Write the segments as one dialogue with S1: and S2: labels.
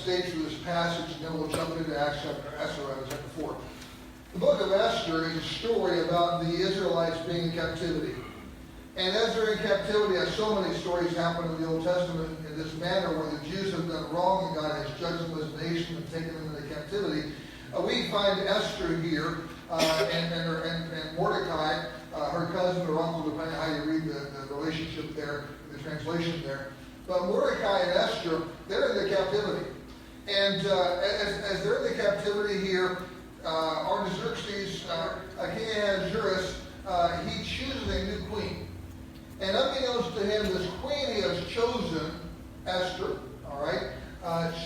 S1: stage for this passage, and then we'll jump into Esther chapter 4. The book of Esther is a story about the Israelites being in captivity. And as they're in captivity, as so many stories happen in the Old Testament in this manner, where the Jews have done wrong and God has judged them as a nation and taken them into captivity, we find Esther here and Mordecai, her cousin or uncle, depending on how you read the relationship there, the translation there. But Mordecai and Esther, they're in the captivity. And as they're in the captivity here, Artaxerxes, King Ahasuerus, he chooses a new queen. And unbeknownst to him, this queen he has chosen, Esther, all right,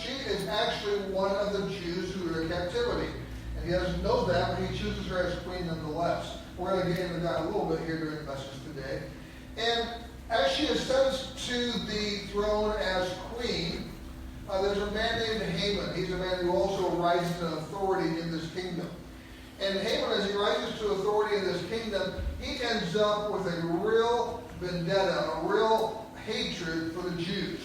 S1: she is actually one of the Jews who are in captivity. And he doesn't know that, but he chooses her as queen nonetheless. We're going to get into that a little bit here during the message today. And as she ascends to the throne as queen, there's a man named Haman. He's a man who also rises to authority in this kingdom. And Haman, as he rises to authority in this kingdom, he ends up with a real vendetta, a real hatred for the Jews.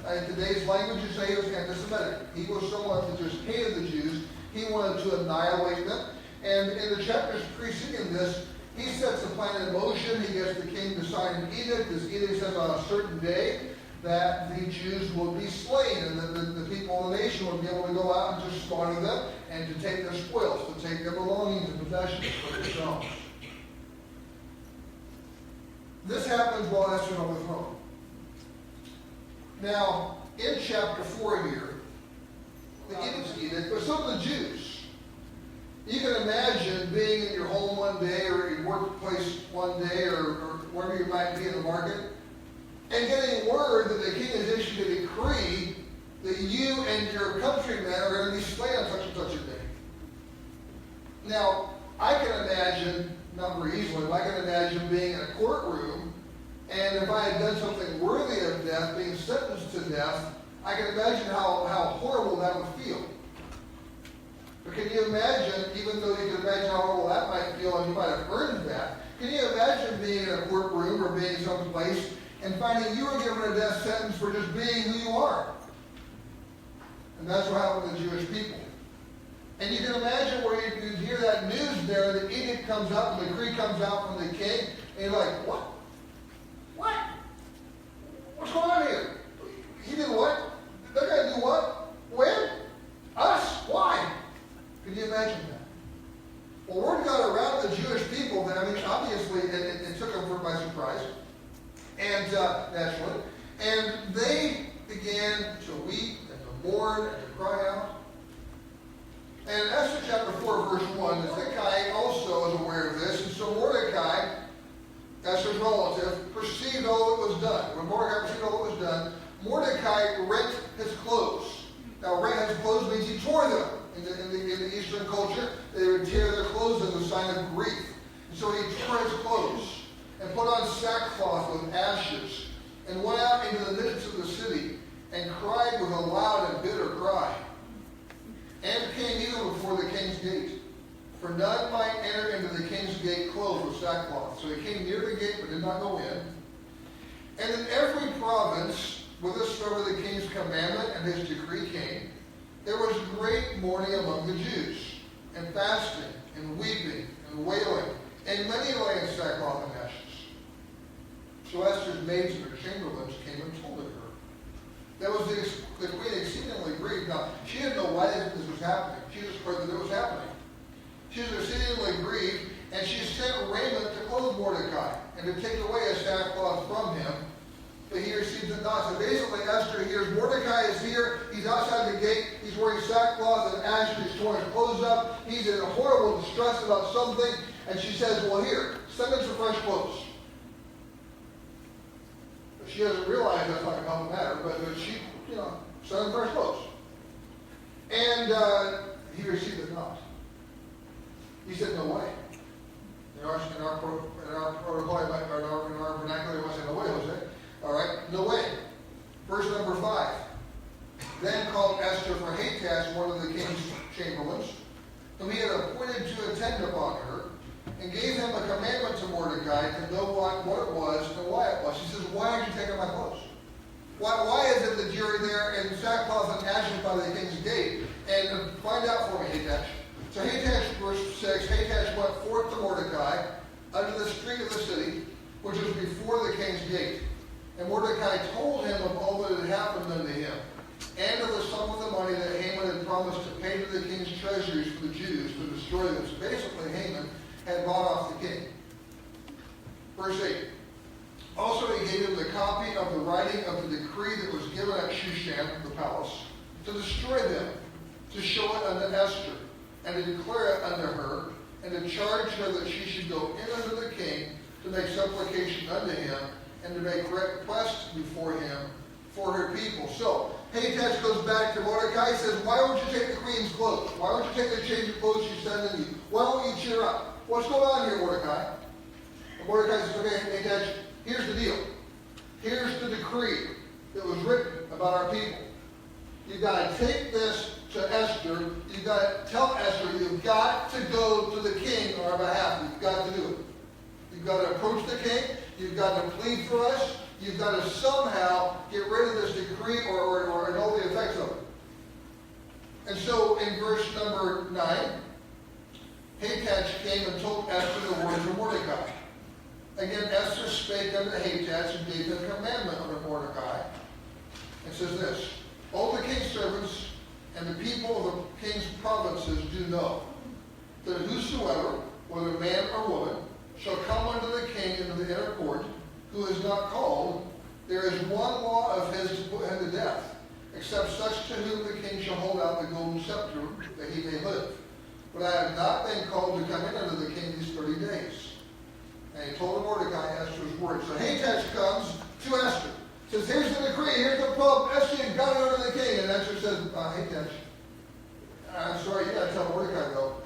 S1: In today's language, you say he was anti-Semitic. He was someone that just hated the Jews. He wanted to annihilate them. And in the chapters preceding this, he sets the plan in motion. He gets the king to sign an edict. This edict says on a certain day that the Jews will be slain, and the people of the nation will be able to go out and just slaughter them and to take their spoils, to take their belongings and possessions for themselves. This happens while Esther's on the throne. Now, in chapter 4 here, the edict, but some of the Jews. You can imagine being in your home one day or your workplace one day or wherever you might be in the market and getting word that the king has issued a decree that you and your countrymen are going to be slain on such and such a day. Now, I can imagine, not very easily, but I can imagine being in a courtroom and if I had done something worthy of death, being sentenced to death, I can imagine how horrible that would feel. But can you imagine, even though you can imagine how horrible that might feel and you might have earned that, can you imagine being in a courtroom or being someplace and finding you were given a death sentence for just being who you are? And that's what happened to the Jewish people. And you can imagine where you hear that news there, the edict comes out, the decree comes out from the king, and you're like, what? What? What's going on here? He did what? They're going to do what? When? Us? Why? Can you imagine that? Well, word got around the Jewish people that, I mean, obviously, it took them by surprise, and naturally, and they began to weep and to mourn and to cry out. And Esther chapter 4, verse 1, Mordecai also is aware of this, and so Mordecai, Esther's relative, perceived all that was done. When Mordecai perceived all that was done, Mordecai rent his clothes. Now, rent his clothes means he tore them. In the Eastern culture, they would tear their clothes as a sign of grief. And so he tore his clothes and put on sackcloth with ashes and went out into the midst of the city and cried with a loud and bitter cry. And came even before the king's gate. For none might enter into the king's gate clothed with sackcloth. So he came near the gate but did not go in. And in every province, whithersoever the king's commandment and his decree came, there was great mourning among the Jews, and fasting, and weeping, and wailing, and many lay in sackcloth and ashes. So Esther's maids and her chamberlains came and told it her. That was the queen exceedingly grieved. Now, she didn't know why this was happening. She just heard that it was happening. She was exceedingly grieved, and she sent raiment to clothe Mordecai, and to take away a sackcloth from him, but he receives it not. So basically, Esther hears Mordecai is here. He's outside the gate. He's wearing sackcloth and ashes. He's torn his clothes up. He's in horrible distress about something. And she says, well, here, send him some fresh clothes. But she doesn't realize that's not going to help the matter. But she, send him fresh clothes. And he received it not. He said, no way. In our protocol, in our vernacular, we might say, no way, Jose. All right, no way. Verse number 5. Then called Esther for Hatas, one of the king's chamberlains, whom he had appointed to attend upon her, and gave him a commandment to Mordecai to know what it was and why it was. She says, why aren't you taking my clothes? Why is it that you're there in sackcloth and ashes by the king's gate? And find out for me, Hathach. So Hathach, verse 6, Hathach went forth to Mordecai unto the street of the city, which was before the king's gate. And Mordecai told him of all that had happened unto him, and of the sum of the money that Haman had promised to pay to the king's treasuries for the Jews to destroy them. So basically, Haman had bought off the king. Verse 8. Also he gave him the copy of the writing of the decree that was given at Shushan, the palace, to destroy them, to show it unto Esther, and to declare it unto her, and to charge her that she should go in unto the king to make supplication unto him, and to make request before him for her people. So, Hathach goes back to Mordecai and says, why don't you take the queen's clothes? Why don't you take the change of clothes she's sending you? Why don't you cheer up? What's going on here, Mordecai? And Mordecai says, okay, Hathach, here's the deal. Here's the decree that was written about our people. You've got to take this to Esther. You've got to tell Esther, you've got to go to the king on our behalf. You've got to do it. You've got to approach the king. You've got to plead for us. You've got to somehow get rid of this decree or annul the effects of it. And so in verse number 9, Hathach came and told Esther the words of Mordecai. Again, Esther spake unto Hathach and gave him commandment unto Mordecai. It says this, all the king's servants and the people of the king's provinces do know that whosoever, whether man or woman, shall come unto the king into the inner court, who is not called, there is one law of his to put him to death, except such to whom the king shall hold out the golden scepter, that he may live. But I have not been called to come in unto the king these 30 days. And he told Mordecai Esther's words. So Hathach comes to Esther. Says, here's the decree, here's the problem. Esther, you've got to go to the king. And Esther says, Hathach, I'm sorry, you got to tell Mordecai though.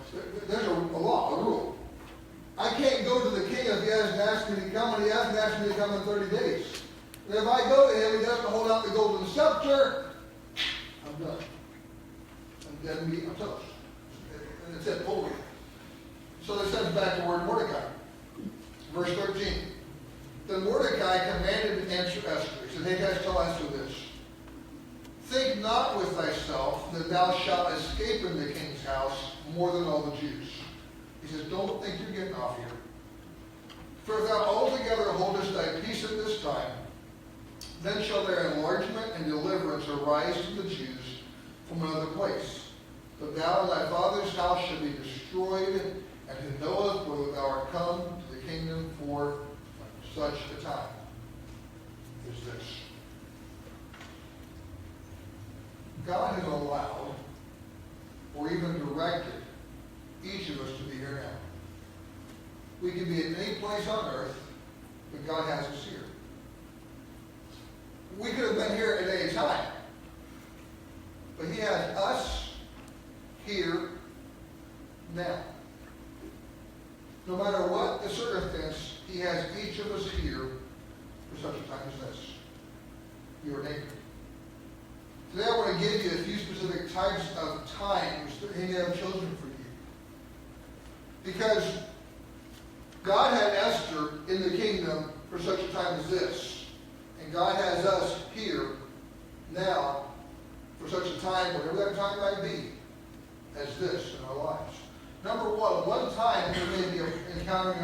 S1: There's a law, a rule. I can't go to the king if he hasn't asked me to come, and he hasn't asked me to come in 30 days. And if I go to him, he doesn't hold out the golden scepter, I'm done. I'm dead meat, I'm toast. And it's it, totally. So they send back the word Mordecai. Verse 13. Then Mordecai commanded to answer Esther. He said, hey guys, tell Esther this. Think not with thyself that thou shalt escape in the king's house more than all the Jews. He says, don't think you're getting off here. For if thou altogether holdest thy peace at this time, then shall their enlargement and deliverance arise to the Jews from another place. But thou and thy father's house shall be destroyed, and who knoweth whether thou art come to the kingdom for such a time as this. God has allowed, or even directed, each of us to be here now. We can be at any place on earth, but God has us here. We could have been here at any time, but He has us here now. No matter what the circumstance, He has each of us here for such a time as this. Your neighbor. Today I want to give you a few specific types of times that He may have chosen for you. Because God had Esther in the kingdom for such a time as this. And God has us here now for such a time, whatever that time might be, as this in our lives. Number one time we may be encountering